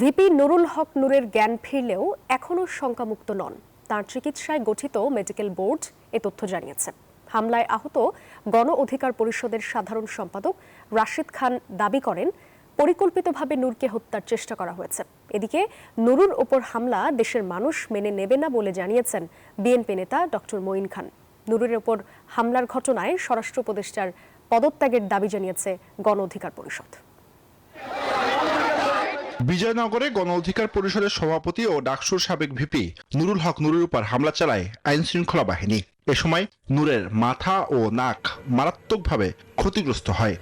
VP Nurul হক নূরের জ্ঞান ফিরলেও এখনও শঙ্কামুক্ত নন। তার চিকিৎসায় গঠিত মেডিকেল বোর্ড এ তথ্য জানিয়েছে। হামলায় আহত গণ অধিকার পরিষদের সাধারণ সম্পাদক রাশিদ খান দাবি করেন, পরিকল্পিতভাবে নূরকে হত্যার চেষ্টা করা হয়েছে। এদিকে নুরুর ওপর হামলা দেশের মানুষ মেনে নেবে না বলে জানিয়েছেন বিএনপি নেতা ডক্টর মঈন খান। নুরুর ওপর হামলার ঘটনায় স্বরাষ্ট্র উপদেষ্টার পদত্যাগের দাবি জানিয়েছে গণ অধিকার পরিষদ। বিজয়নগরে গণ অধিকার পরিষদের সভাপতি ও ডাকসুর সাবেক ভিপি নুরুল হক নূরের উপর হামলা চালায় আইন শৃঙ্খলা বাহিনী। এ সময় নূরের মাথা ও নাক মারাত্মকভাবে ক্ষতিগ্রস্ত হয়।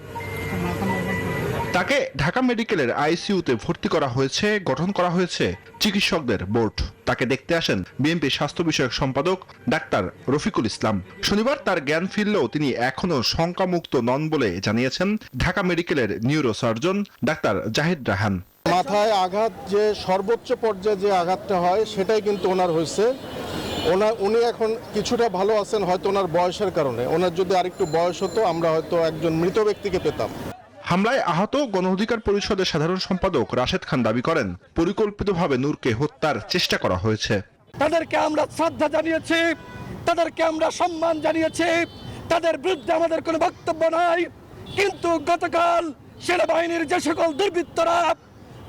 তাকে ঢাকা মেডিকেলের আইসিইউতে ভর্তি করা হয়েছে। গঠন করা হয়েছে চিকিৎসকদের বোর্ড। তাকে দেখতে আসেন বিএনপি স্বাস্থ্য বিষয়ক সম্পাদক ডাক্তার রফিকুল ইসলাম। শনিবার তার জ্ঞান ফিরলেও তিনি এখনও শঙ্কামুক্ত নন বলে জানিয়েছেন ঢাকা মেডিকেলের neuro surgeon doctor Zahid Rahan. মাথায় আঘাত যে সর্বোচ্চ পর্যায়ে যে আঘাতটা হয় সেটাই কিন্তু ওনার হয়েছে। উনি এখন কিছুটা ভালো আছেন, হয়তো ওনার বয়সের কারণে। ওনার যদি আরেকটু বয়স হতো আমরা হয়তো একজন মৃত ব্যক্তিকে পেতাম। হামলায় আহত গণ অধিকার পরিষদের সাধারণ সম্পাদক রাশেদ খান দাবি করেন, পরিকল্পিতভাবে নূরকে হত্যার চেষ্টা করা হয়েছে। তাদেরকে আমরা শ্রদ্ধা জানিয়েছি, তাদেরকে আমরা সম্মান জানিয়েছি, তাদের বিরুদ্ধে আমাদের কোনো বক্তব্য নাই। কিন্তু গতকাল সেনাবাহিনীর যে সকল দুর্বৃত্তরা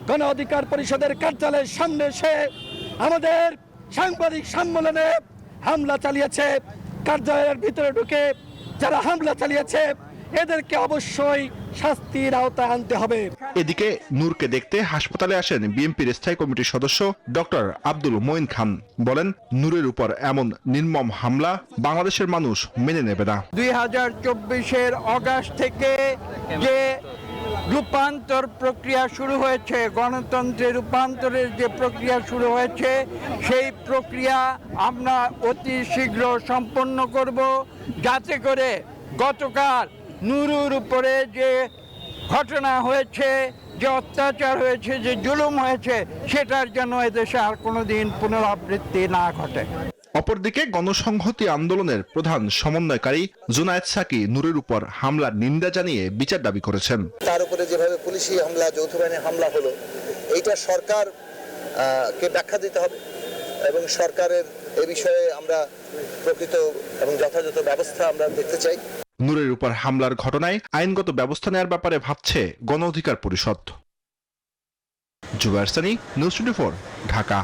গণ অধিকার পরিষদের কার্যালয়ের সামনে এসে আমাদের সাংবাদিক সম্মেলনে হামলা চালিয়েছে, কার্যালয়ের ভিতরে ঢুকে যারা হামলা চালিয়েছে এদেরকে অবশ্যই শাস্তির আওতায় আনতে হবে। এদিকে নূরকে দেখতে হাসপাতালে আসেন বিএনপির স্থায়ী কমিটির সদস্য ডক্টর আব্দুল মঈন খান। বলেন, নূরের উপর এমন নির্মম হামলা বাংলাদেশের মানুষ মেনে নেবে না। 2024-এর অগাস্ট থেকে যে রূপান্তর প্রক্রিয়া শুরু হয়েছে, গণতন্ত্রের রূপান্তরের যে প্রক্রিয়া শুরু হয়েছে, সেই প্রক্রিয়া আমরা অতি শীঘ্র সম্পন্ন করব, যাতে করে গতকাল নুরুর উপরে যে ঘটনা হয়েছে, যে অত্যাচার হয়েছে, যে জুলুম হয়েছে, সেটার জন্য এদেশে আর কোনোদিন পুনরাবৃত্তি না ঘটে। অপরদিকে গণসংহতি আন্দোলনের প্রধান সমন্বয়কারী জুনায়েদ সাকি নূরের উপর হামলার নিন্দা জানিয়ে বিচার দাবি করেছেন। তার উপরে যেভাবে পুলিশি হামলা, যৌথ বাহিনীর হামলা হলো, এইটা সরকার কে ব্যাখ্যা দিতে হবে এবং সরকারের এ বিষয়ে আমরা প্রকৃত এবং যথাযথ ব্যবস্থা আমরা দেখতে চাই। নূরের উপর হামলার ঘটনায় আইনগত ব্যবস্থা নেওয়ার ব্যাপারে ভাবছে গণ অধিকার পরিষদ। জুবায়ের সানি, নিউজ 24, ঢাকা।